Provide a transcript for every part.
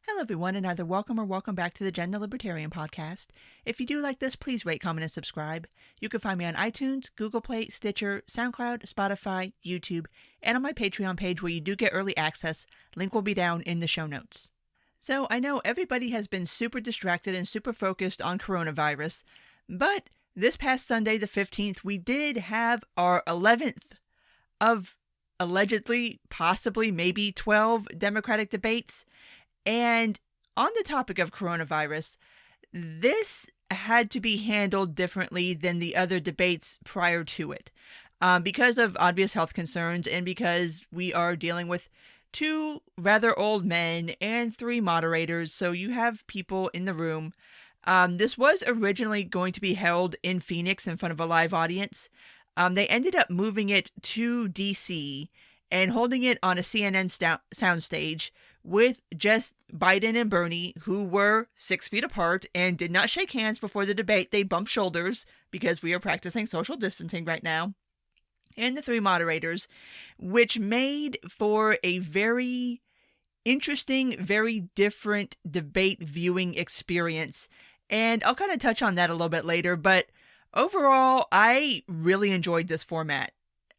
Hello, everyone, and either welcome or welcome back to the Jen the Libertarian podcast. If you do like this, please rate, comment, and subscribe. You can find me on iTunes, Google Play, Stitcher, SoundCloud, Spotify, YouTube, and on my Patreon page where you do get early access. Link will be down in the show notes. So I know everybody has been super distracted and super focused on coronavirus, but this past Sunday, the 15th, we did have our 11th of allegedly, possibly, maybe 12 Democratic debates. And on the topic of coronavirus, this had to be handled differently than the other debates prior to it, because of obvious health concerns and because we are dealing with two rather old men and three moderators, so you have people in the room. This was originally going to be held in Phoenix in front of a live audience. They ended up moving it to DC and holding it on a CNN soundstage with just Biden and Bernie, who were 6 feet apart and did not shake hands before the debate. They bumped shoulders because we are practicing social distancing right now. And the three moderators, which made for a very interesting, very different debate viewing experience. And I'll kind of touch on that a little bit later, but overall, I really enjoyed this format.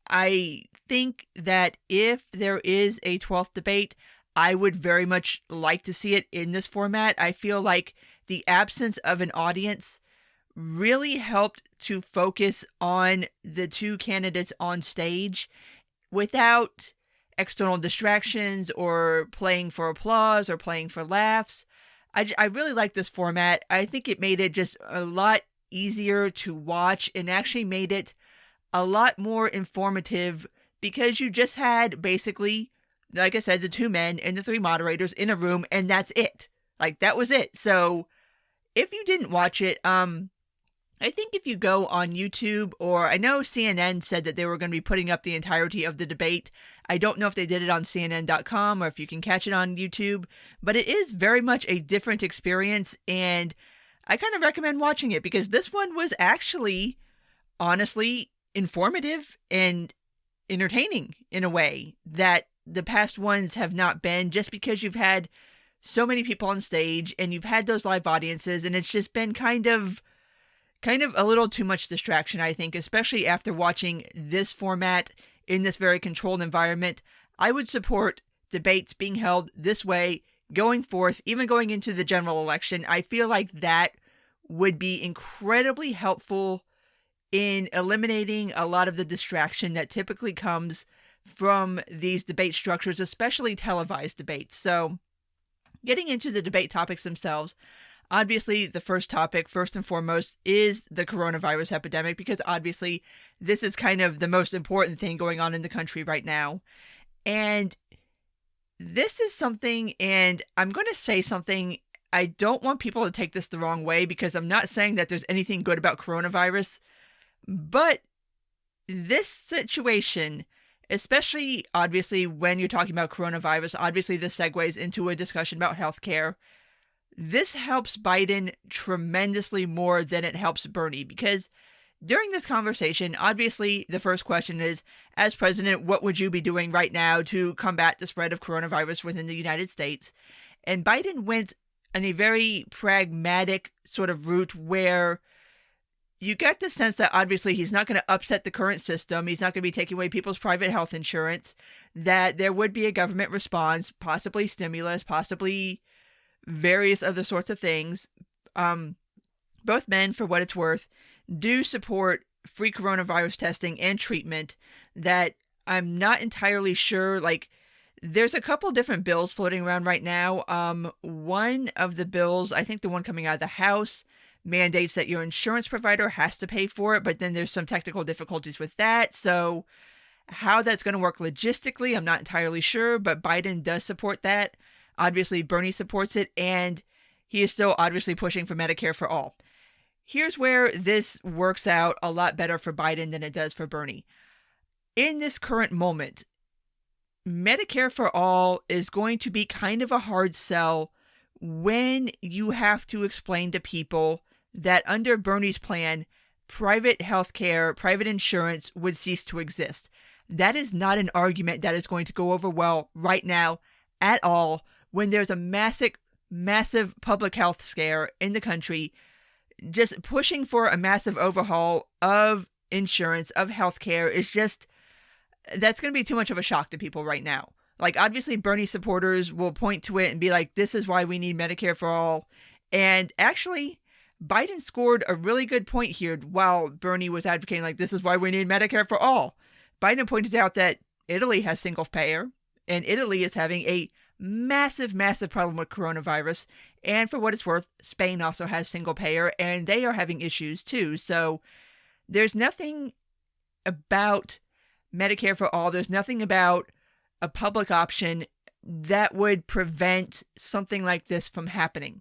I think that if there is a 12th debate, I would very much like to see it in this format. I feel like the absence of an audience really helped to focus on the two candidates on stage without external distractions or playing for applause or playing for laughs. I really like this format. I think it made it just a lot easier to watch and actually made it a lot more informative because you just had basically, like I said, the two men and the three moderators in a room, and that's it. Like, that was it. So if you didn't watch it, I think if you go on YouTube, or I know CNN said that they were going to be putting up the entirety of the debate. I don't know if they did it on CNN.com or if you can catch it on YouTube, but it is very much a different experience, and I kind of recommend watching it because this one was actually, honestly, informative and entertaining in a way that the past ones have not been, just because you've had so many people on stage and you've had those live audiences, and it's just been kind of a little too much distraction, I think, especially after watching this format in this very controlled environment. I would support debates being held this way going forth, even going into the general election. I feel like that would be incredibly helpful in eliminating a lot of the distraction that typically comes from these debate structures, especially televised debates. So getting into the debate topics themselves, obviously the first topic, first and foremost, is the coronavirus epidemic, because obviously this is kind of the most important thing going on in the country right now. And this is something, and I'm going to say something, I don't want people to take this the wrong way, because I'm not saying that there's anything good about coronavirus, but this situation, especially obviously when you're talking about coronavirus, obviously this segues into a discussion about healthcare. This helps Biden tremendously more than it helps Bernie, because during this conversation, obviously the first question is, as president, what would you be doing right now to combat the spread of coronavirus within the United States? And Biden went on a very pragmatic sort of route where you get the sense that obviously he's not going to upset the current system. He's not going to be taking away people's private health insurance, that there would be a government response, possibly stimulus, possibly various other sorts of things. Both men, for what it's worth, do support free coronavirus testing and treatment. That I'm not entirely sure, like, there's a couple different bills floating around right now. One of the bills, I think the one coming out of the House, mandates that your insurance provider has to pay for it, but then there's some technical difficulties with that. So how that's going to work logistically, I'm not entirely sure, but Biden does support that. Obviously, Bernie supports it, and he is still obviously pushing for Medicare for all. Here's where this works out a lot better for Biden than it does for Bernie. In this current moment, Medicare for all is going to be kind of a hard sell when you have to explain to people that under Bernie's plan, private healthcare, private insurance would cease to exist. That is not an argument that is going to go over well right now at all, when there's a massive public health scare in the country, just pushing for a massive overhaul of insurance, of healthcare, is just, that's going to be too much of a shock to people right now. Like, obviously, Bernie supporters will point to it and be like, this is why we need Medicare for all. And actually, Biden scored a really good point here while Bernie was advocating, like, this is why we need Medicare for all. Biden pointed out that Italy has single payer, and Italy is having a massive, massive problem with coronavirus. And for what it's worth, Spain also has single payer, and they are having issues too. So there's nothing about Medicare for all. There's nothing about a public option that would prevent something like this from happening.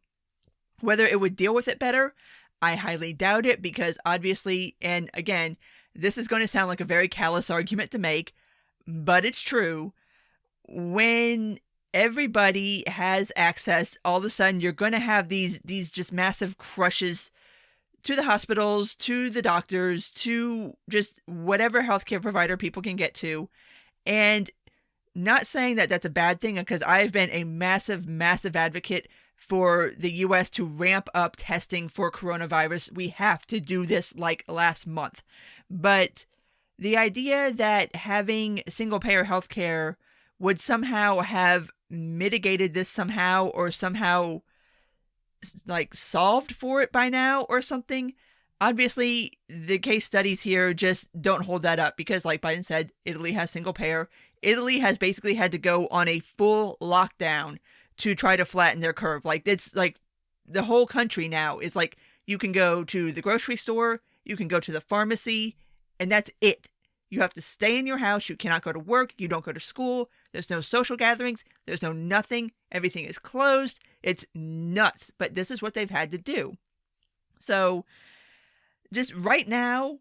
Whether it would deal with it better, I highly doubt it, because obviously, and again, this is going to sound like a very callous argument to make, but it's true. When everybody has access, all of a sudden you're going to have these just massive crushes to the hospitals, to the doctors, to just whatever healthcare provider people can get to. And not saying that that's a bad thing, because I've been a massive, massive advocate for the U.S. to ramp up testing for coronavirus. We have to do this like last month. But the idea that having single-payer healthcare would somehow have mitigated this somehow, or somehow like solved for it by now or something, obviously the case studies here just don't hold that up, because like Biden said, Italy has single payer. Italy has basically had to go on a full lockdown to try to flatten their curve. Like, it's like the whole country now is like, you can go to the grocery store, you can go to the pharmacy, and that's it. You have to stay in your house. You cannot go to work. You don't go to school. There's no social gatherings. There's no nothing. Everything is closed. It's nuts. But this is what they've had to do. So just right now,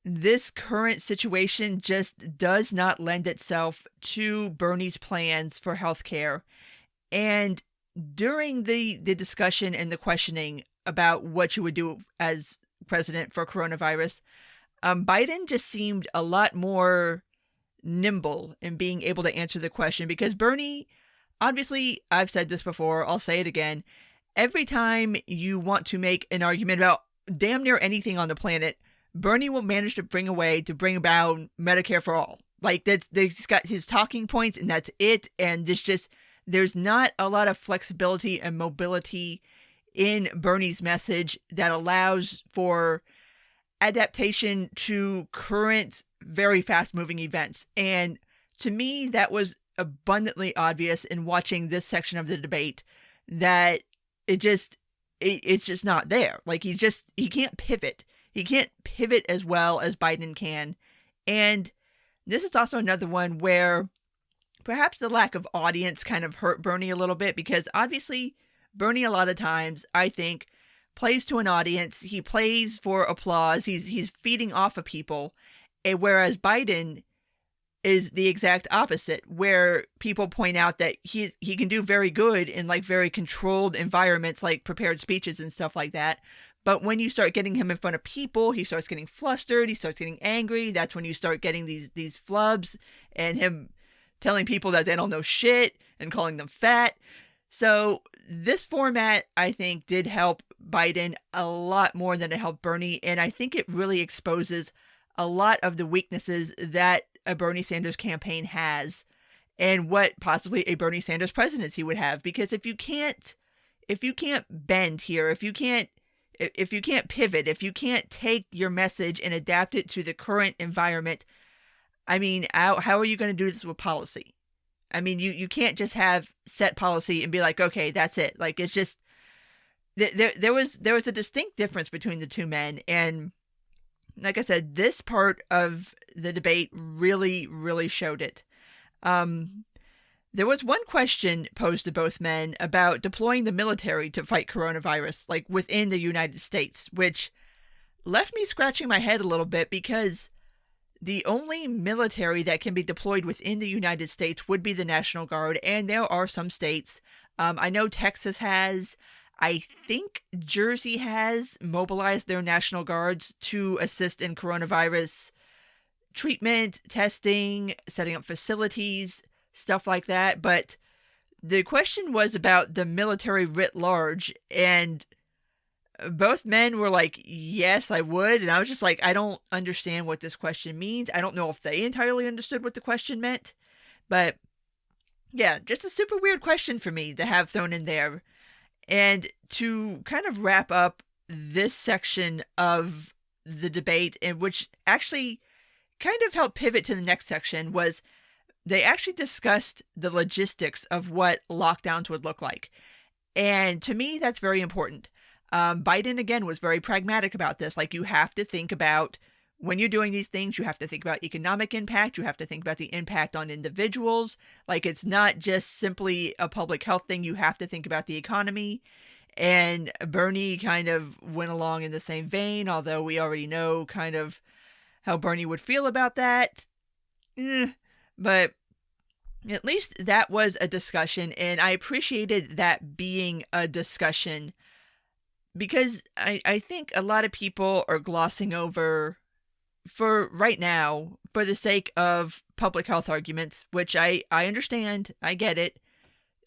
this current situation just does not lend itself to Bernie's plans for healthcare. And during the discussion and the questioning about what you would do as president for coronavirus, Biden just seemed a lot more nimble in being able to answer the question, because Bernie, obviously, I've said this before, I'll say it again, every time you want to make an argument about damn near anything on the planet, Bernie will manage to bring about Medicare for all. Like, he's got his talking points, and that's it. And there's not a lot of flexibility and mobility in Bernie's message that allows for adaptation to current, very fast-moving events. And to me, that was abundantly obvious in watching this section of the debate, that it's just not there. Like, he can't pivot. He can't pivot as well as Biden can. And this is also another one where perhaps the lack of audience kind of hurt Bernie a little bit, because obviously Bernie, a lot of times, I think, plays to an audience. He plays for applause. He's feeding off of people. And whereas Biden is the exact opposite, where people point out that he can do very good in like very controlled environments, like prepared speeches and stuff like that. But when you start getting him in front of people, he starts getting flustered. He starts getting angry. That's when you start getting these flubs and him telling people that they don't know shit and calling them fat. So this format, I think, did help Biden a lot more than it helped Bernie. And I think it really exposes a lot of the weaknesses that a Bernie Sanders campaign has, and what possibly a Bernie Sanders presidency would have. Because if you can't bend here, if you can't pivot, if you can't take your message and adapt it to the current environment, I mean, how are you going to do this with policy? I mean, you can't just have set policy and be like, okay, that's it. Like, it's just, there was a distinct difference between the two men. And like I said, this part of the debate really, really showed it. There was one question posed to both men about deploying the military to fight coronavirus, like within the United States, which left me scratching my head a little bit, because the only military that can be deployed within the United States would be the National Guard, and there are some states. I know Texas has. I think Jersey has mobilized their National Guards to assist in coronavirus treatment, testing, setting up facilities, stuff like that. But the question was about the military writ large, and both men were like, yes, I would. And I was just like, I don't understand what this question means. I don't know if they entirely understood what the question meant. But yeah, just a super weird question for me to have thrown in there. And to kind of wrap up this section of the debate, in which actually kind of helped pivot to the next section, was they actually discussed the logistics of what lockdowns would look like. And to me, that's very important. Biden, again, was very pragmatic about this. Like, you have to think about, when you're doing these things, you have to think about economic impact. You have to think about the impact on individuals. Like, it's not just simply a public health thing. You have to think about the economy. And Bernie kind of went along in the same vein, although we already know kind of how Bernie would feel about that. But at least that was a discussion, and I appreciated that being a discussion, because I think a lot of people are glossing over, for right now, for the sake of public health arguments, which I understand, I get it,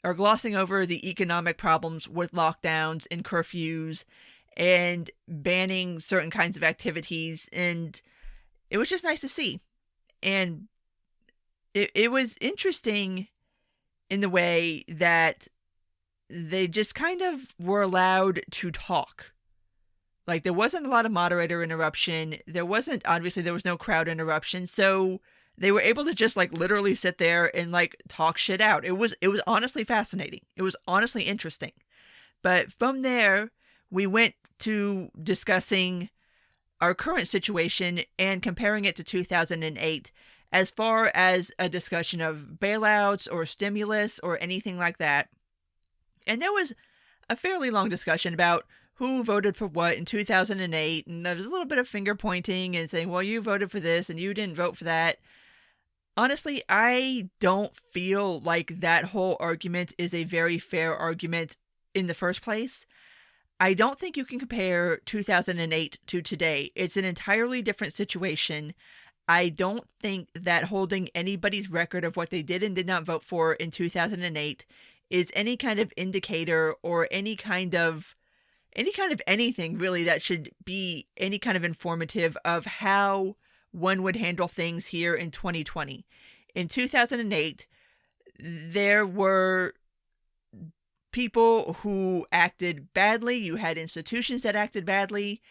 are glossing over the economic problems with lockdowns and curfews and banning certain kinds of activities. And it was just nice to see. And it was interesting in the way that they just kind of were allowed to talk. Like, there wasn't a lot of moderator interruption. There was no crowd interruption. So they were able to just, like, literally sit there and, like, talk shit out. It was honestly fascinating. It was honestly interesting. But from there, we went to discussing our current situation and comparing it to 2008 as far as a discussion of bailouts or stimulus or anything like that. And there was a fairly long discussion about who voted for what in 2008, and there was a little bit of finger pointing and saying, well, you voted for this and you didn't vote for that. Honestly, I don't feel like that whole argument is a very fair argument in the first place. I don't think you can compare 2008 to today. It's an entirely different situation. I don't think that holding anybody's record of what they did and did not vote for in 2008 is any kind of indicator or any kind of anything really that should be any kind of informative of how one would handle things here in 2020. In 2008, there were people who acted badly. You had institutions that acted badly,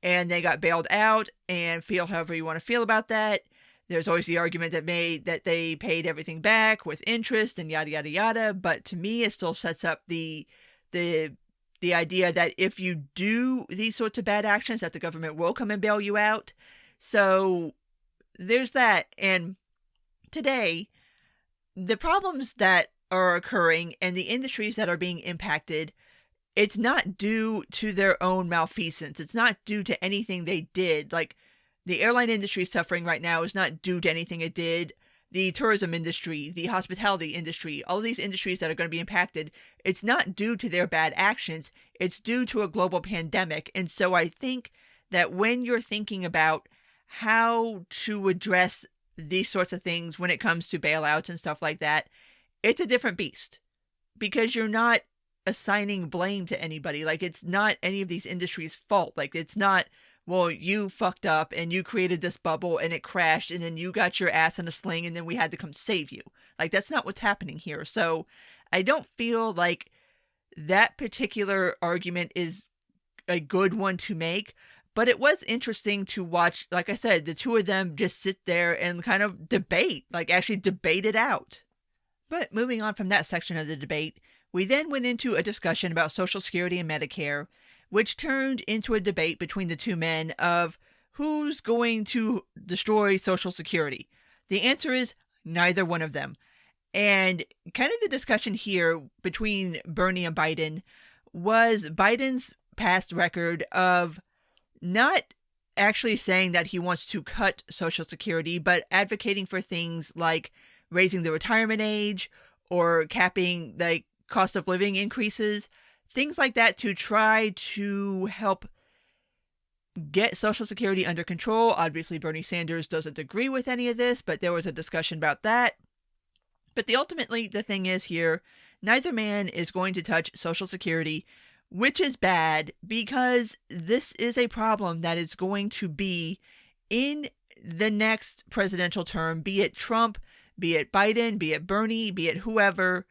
and they got bailed out, and feel however you want to feel about that. There's always the argument that they paid everything back with interest and yada, yada, yada. But to me, it still sets up the idea that if you do these sorts of bad actions, that the government will come and bail you out. So there's that. And today, the problems that are occurring and the industries that are being impacted, it's not due to their own malfeasance. It's not due to anything they did. Like, the airline industry suffering right now is not due to anything it did. The tourism industry, the hospitality industry, all of these industries that are going to be impacted, it's not due to their bad actions. It's due to a global pandemic. And so I think that when you're thinking about how to address these sorts of things when it comes to bailouts and stuff like that, it's a different beast, because you're not assigning blame to anybody. Like, it's not any of these industries' fault. Like, it's not, well, you fucked up and you created this bubble and it crashed and then you got your ass in a sling and then we had to come save you. Like, that's not what's happening here. So I don't feel like that particular argument is a good one to make, but it was interesting to watch, like I said, the two of them just sit there and kind of debate, like actually debate it out. But moving on from that section of the debate, we then went into a discussion about Social Security and Medicare, which turned into a debate between the two men of who's going to destroy Social Security. The answer is neither one of them. And kind of the discussion here between Bernie and Biden was Biden's past record of not actually saying that he wants to cut Social Security, but advocating for things like raising the retirement age or capping like cost of living increases, things like that, to try to help get Social Security under control. Obviously, Bernie Sanders doesn't agree with any of this, but there was a discussion about that. But ultimately, the thing is here neither man is going to touch Social Security, which is bad because this is a problem that is going to be in the next presidential term, be it Trump, be it Biden, be it Bernie, be it whoever.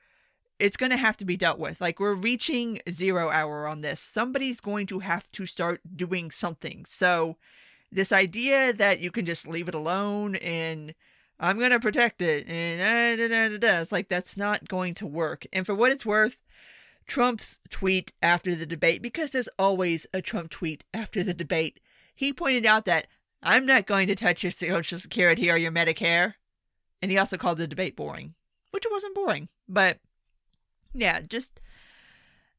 It's going to have to be dealt with. Like, we're reaching 0 hour on this. Somebody's going to have to start doing something. So this idea that you can just leave it alone and I'm going to protect it and it's like, that's not going to work. And for what it's worth, Trump's tweet after the debate, because there's always a Trump tweet after the debate, he pointed out that I'm not going to touch your Social Security or your Medicare. And he also called the debate boring, which it wasn't boring. But yeah, just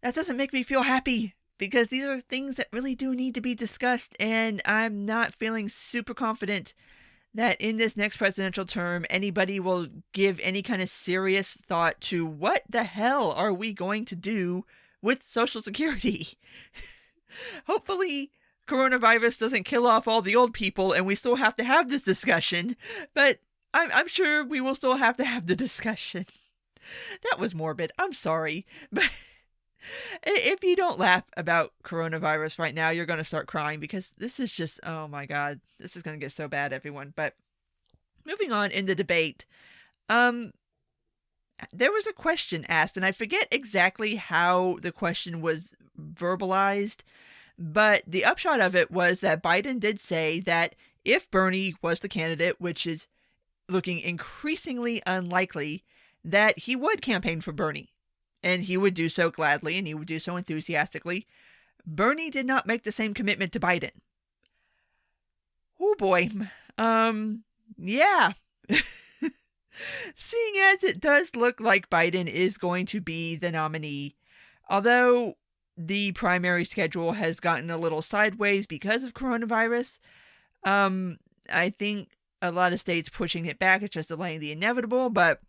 that doesn't make me feel happy because these are things that really do need to be discussed. And I'm not feeling super confident that in this next presidential term, anybody will give any kind of serious thought to what the hell are we going to do with Social Security. Hopefully, coronavirus doesn't kill off all the old people and we still have to have this discussion, but I'm sure we will still have to have the discussion. That was morbid. I'm sorry. But if you don't laugh about coronavirus right now, you're going to start crying because this is just, oh my God, this is going to get so bad, everyone. But moving on in the debate, there was a question asked, and I forget exactly how the question was verbalized, but the upshot of it was that Biden did say that if Bernie was the candidate, which is looking increasingly unlikely, that he would campaign for Bernie. And he would do so gladly, and he would do so enthusiastically. Bernie did not make the same commitment to Biden. Oh boy. Yeah. Seeing as it does look like Biden is going to be the nominee, although the primary schedule has gotten a little sideways because of coronavirus, I think a lot of states pushing it back. It's just delaying the inevitable, but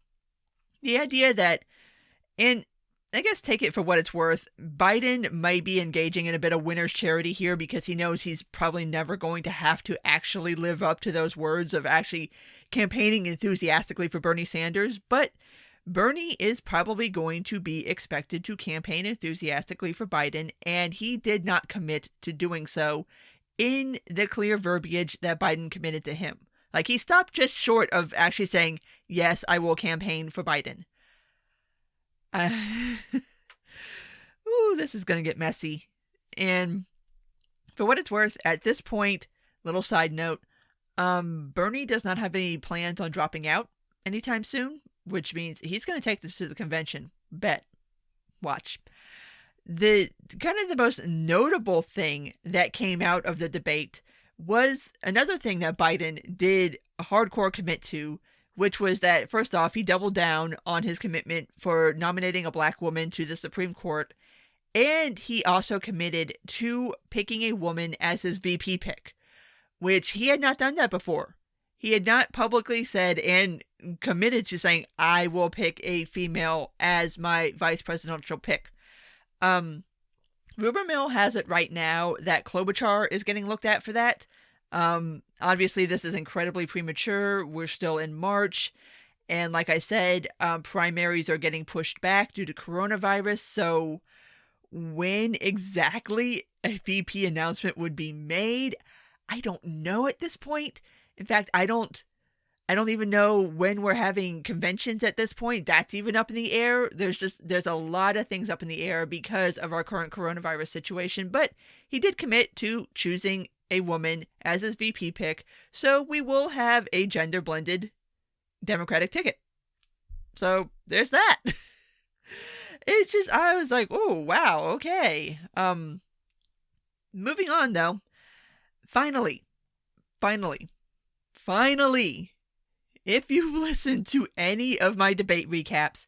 the idea that, and I guess take it for what it's worth, Biden might be engaging in a bit of winner's charity here because he knows he's probably never going to have to actually live up to those words of actually campaigning enthusiastically for Bernie Sanders, but Bernie is probably going to be expected to campaign enthusiastically for Biden, and he did not commit to doing so in the clear verbiage that Biden committed to him. Like, he stopped just short of actually saying, yes, I will campaign for Biden. Ooh, this is going to get messy. And for what it's worth, at this point, little side note, Bernie does not have any plans on dropping out anytime soon, which means he's going to take this to the convention. Bet. Watch. The kind of the most notable thing that came out of the debate was another thing that Biden did hardcore commit to, which was that, first off, he doubled down on his commitment for nominating a black woman to the Supreme Court, and he also committed to picking a woman as his VP pick, which he had not done that before. He had not publicly said and committed to saying, I will pick a female as my vice presidential pick. Rumor mill has it right now that Klobuchar is getting looked at for that. Obviously, this is incredibly premature. We're still in March. And like I said, primaries are getting pushed back due to coronavirus. So when exactly a VP announcement would be made, I don't know at this point. In fact, I don't even know when we're having conventions at this point. That's even up in the air. There's a lot of things up in the air because of our current coronavirus situation. But he did commit to choosing a woman as his VP pick. So we will have a gender blended Democratic ticket. So there's that. It's just, I was like, oh, wow. Okay. Moving on though. Finally, if you've listened to any of my debate recaps,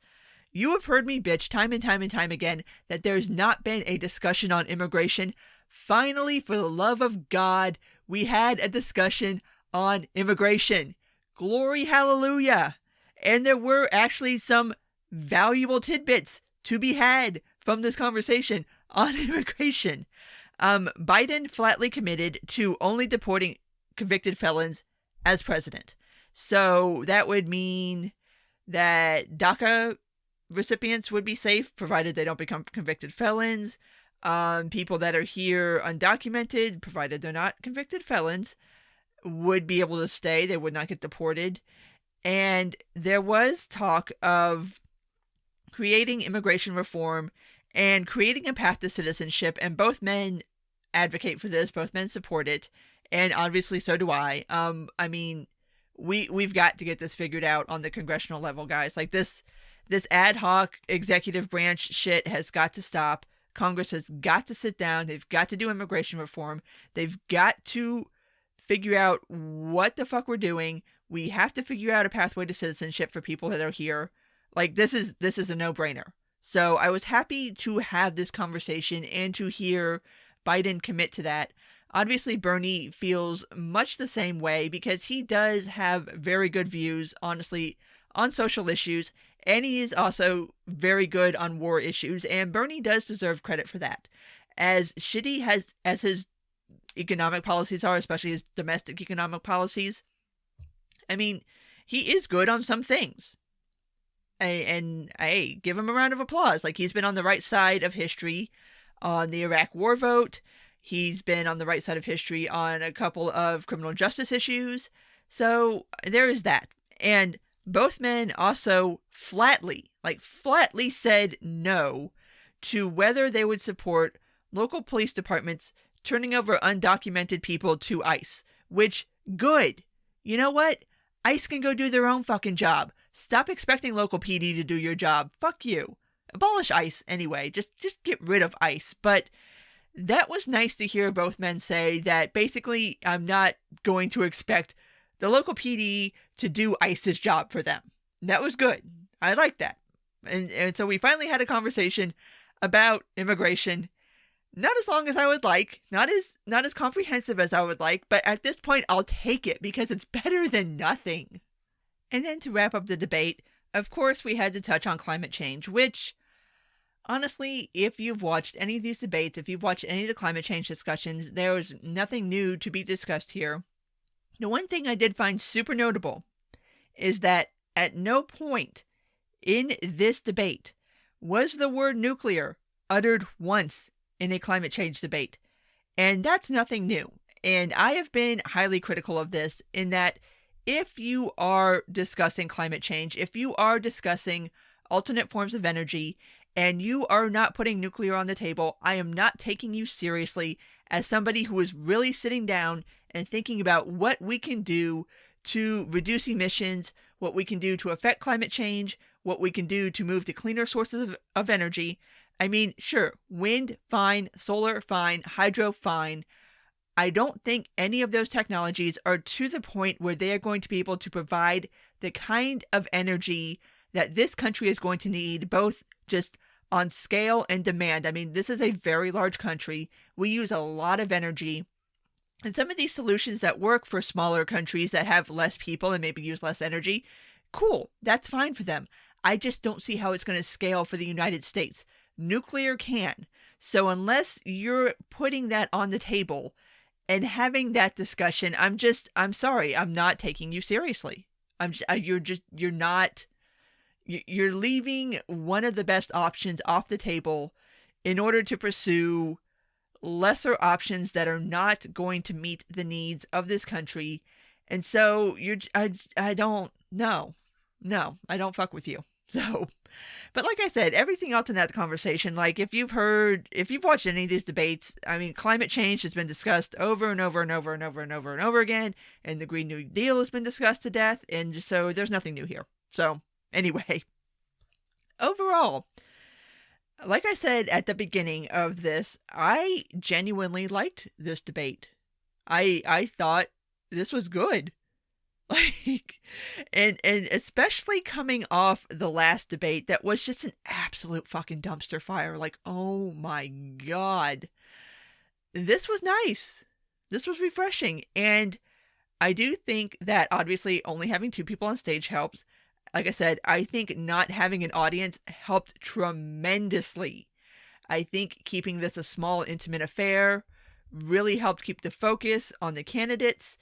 you have heard me bitch time and time and time again that there's not been a discussion on immigration. Finally, for the love of God, we had a discussion on immigration. Glory, hallelujah. And there were actually some valuable tidbits to be had from this conversation on immigration. Biden flatly committed to only deporting convicted felons as president. So that would mean that DACA recipients would be safe, provided they don't become convicted felons. People that are here undocumented, provided they're not convicted felons, would be able to stay. They would not get deported. And there was talk of creating immigration reform and creating a path to citizenship, and both men advocate for this. Both men support it, and obviously so do I. I mean, we've got to get this figured out on the congressional level, guys. Like this ad hoc executive branch shit has got to stop. Congress has got to sit down. They've got to do immigration reform. They've got to figure out what the fuck we're doing. We have to figure out a pathway to citizenship for people that are here. Like, this is a no-brainer. So I was happy to have this conversation and to hear Biden commit to that. Obviously, Bernie feels much the same way because he does have very good views, honestly, on social issues, and he is also very good on war issues, and Bernie does deserve credit for that. As shitty as his economic policies are, especially his domestic economic policies, I mean, he is good on some things. And hey, give him a round of applause. Like, he's been on the right side of history on the Iraq war vote. He's been on the right side of history on a couple of criminal justice issues. So there is that. And both men also flatly said no to whether they would support local police departments turning over undocumented people to ICE. Which, good. You know what? ICE can go do their own fucking job. Stop expecting local PD to do your job. Fuck you. Abolish ICE anyway. Just get rid of ICE. But that was nice to hear both men say that basically I'm not going to expect the local PD to do ICE's job for them. That was good. I like that. And so we finally had a conversation about immigration. Not as long as I would like, not as comprehensive as I would like, but at this point I'll take it because it's better than nothing. And then to wrap up the debate, of course we had to touch on climate change, which, honestly, if you've watched any of these debates, if you've watched any of the climate change discussions, there was nothing new to be discussed here. The one thing I did find super notable is that at no point in this debate was the word nuclear uttered once in a climate change debate. And that's nothing new. And I have been highly critical of this in that if you are discussing climate change, if you are discussing alternate forms of energy, and you are not putting nuclear on the table, I am not taking you seriously as somebody who is really sitting down and thinking about what we can do to reduce emissions, what we can do to affect climate change, what we can do to move to cleaner sources of energy. I mean, sure, wind, fine, solar, fine, hydro, fine. I don't think any of those technologies are to the point where they are going to be able to provide the kind of energy that this country is going to need, both just on scale and demand. I mean, this is a very large country. We use a lot of energy. And some of these solutions that work for smaller countries that have less people and maybe use less energy, cool, that's fine for them. I just don't see how it's going to scale for the United States. Nuclear can. So unless you're putting that on the table and having that discussion, I'm sorry, I'm not taking you seriously. You're leaving one of the best options off the table in order to pursue lesser options that are not going to meet the needs of this country. And so I don't fuck with you. So, but like I said, everything else in that conversation, like if you've watched any of these debates, I mean, climate change has been discussed over and over and over and over and over and over again, and the Green New Deal has been discussed to death, and so there's nothing new here. So, anyway, overall, like I said at the beginning of this, I genuinely liked this debate. I thought this was good. Like, and especially coming off the last debate that was just an absolute fucking dumpster fire. Like, oh my God. This was nice. This was refreshing. And I do think that obviously only having two people on stage helps. Like I said, I think not having an audience helped tremendously. I think keeping this a small, intimate affair really helped keep the focus on the candidates.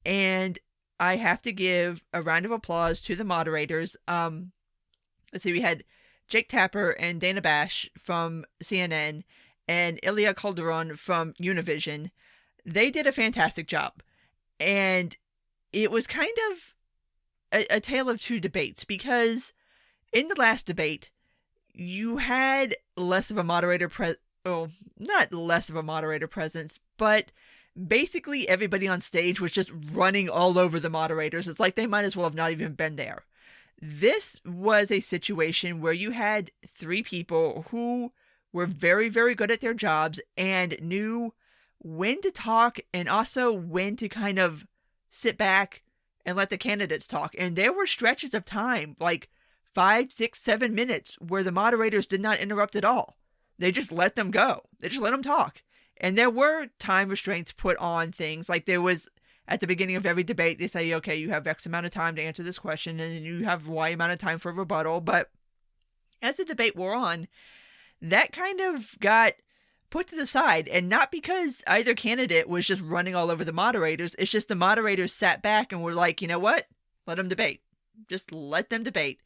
And I have to give a round of applause to the moderators. Let's see, we had Jake Tapper and Dana Bash from CNN and Ilya Calderon from Univision, they did a fantastic job. And it was kind of a tale of two debates, because in the last debate, you had less of a moderator not less of a moderator presence, but basically everybody on stage was just running all over the moderators. It's like they might as well have not even been there. This was a situation where you had three people who were very, very good at their jobs and knew when to talk and also when to kind of sit back and let the candidates talk. And there were stretches of time, like 5, 6, 7 minutes, where the moderators did not interrupt at all. They just let them go. They just let them talk. And there were time restraints put on things. Like there was, at the beginning of every debate, they say, okay, you have X amount of time to answer this question, and you have Y amount of time for rebuttal. But as the debate wore on, that kind of got put to the side, and not because either candidate was just running all over the moderators. It's just the moderators sat back and were like, you know what? Let them debate. Just let them debate.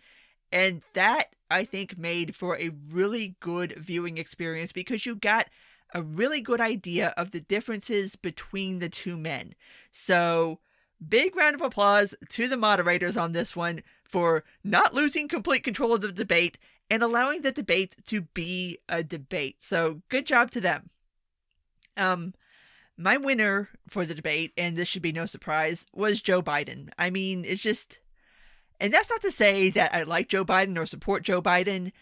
And that, I think, made for a really good viewing experience, because you got a really good idea of the differences between the two men. So, big round of applause to the moderators on this one for not losing complete control of the debate and allowing the debate to be a debate. So, good job to them. My winner for the debate, and this should be no surprise, was Joe Biden. I mean, it's just... And that's not to say that I like Joe Biden or support Joe Biden,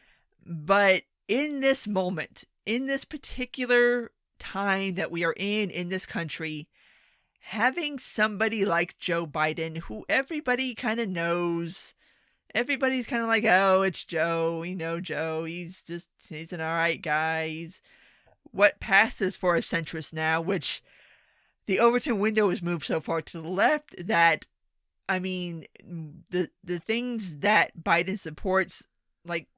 but in this moment, in this particular time that we are in this country, having somebody like Joe Biden, who everybody kind of knows, everybody's kind of like, oh, it's Joe, we know Joe, he's an alright guy, he's what passes for a centrist now, which the Overton window has moved so far to the left that, I mean, the things that Biden supports, like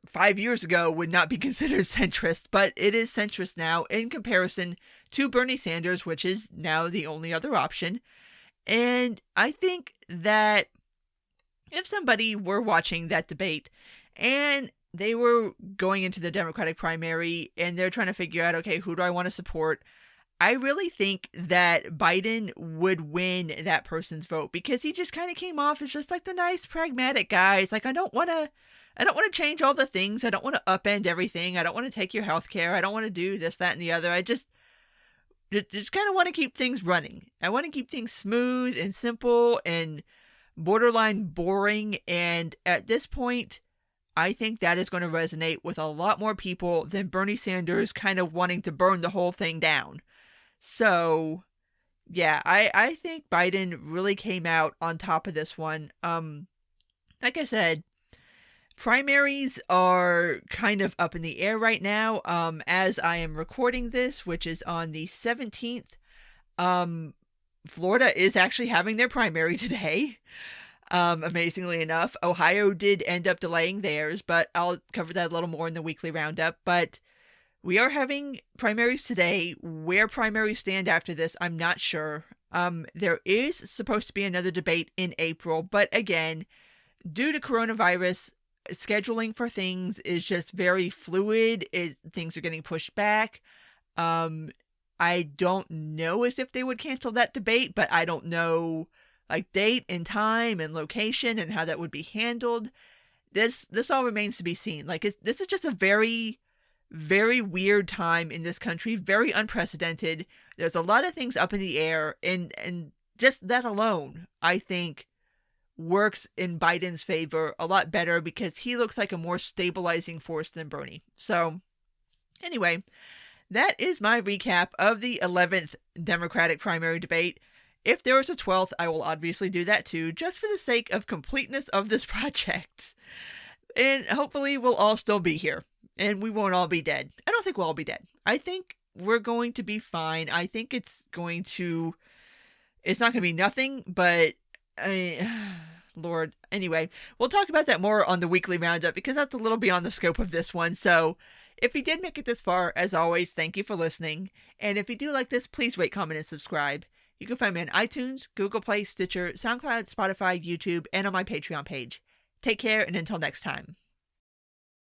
5 years ago, would not be considered centrist, but it is centrist now in comparison to Bernie Sanders, which is now the only other option. And I think that if somebody were watching that debate and they were going into the Democratic primary and they're trying to figure out, okay, who do I want to support? I really think that Biden would win that person's vote, because he just kind of came off as just like the nice, pragmatic guy. It's like, I don't want to change all the things. I don't want to upend everything. I don't want to take your health care. I don't want to do this, that, and the other. I just kind of want to keep things running. I want to keep things smooth and simple and borderline boring. And at this point, I think that is going to resonate with a lot more people than Bernie Sanders kind of wanting to burn the whole thing down. So, yeah, I think Biden really came out on top of this one. Like I said, primaries are kind of up in the air right now. As I am recording this, which is on the 17th, Florida is actually having their primary today. Amazingly enough, Ohio did end up delaying theirs, but I'll cover that a little more in the weekly roundup. But we are having primaries today. Where primaries stand after this, I'm not sure. There is supposed to be another debate in April, but again, due to coronavirus, scheduling for things is just very fluid. Things are getting pushed back. I don't know as if they would cancel that debate, but I don't know like date and time and location and how that would be handled. This all remains to be seen. Like this is just a very, very weird time in this country, very unprecedented. There's a lot of things up in the air, and just that alone, I think, works in Biden's favor a lot better, because he looks like a more stabilizing force than Bernie. So, anyway, that is my recap of the 11th Democratic primary debate. If there is a 12th, I will obviously do that too, just for the sake of completeness of this project. And hopefully we'll all still be here. And we won't all be dead. I don't think we'll all be dead. I think we're going to be fine. I think it's not going to be nothing, but Lord. Anyway, we'll talk about that more on the weekly roundup, because that's a little beyond the scope of this one. So if you did make it this far, as always, thank you for listening. And if you do like this, please rate, comment, and subscribe. You can find me on iTunes, Google Play, Stitcher, SoundCloud, Spotify, YouTube, and on my Patreon page. Take care, and until next time.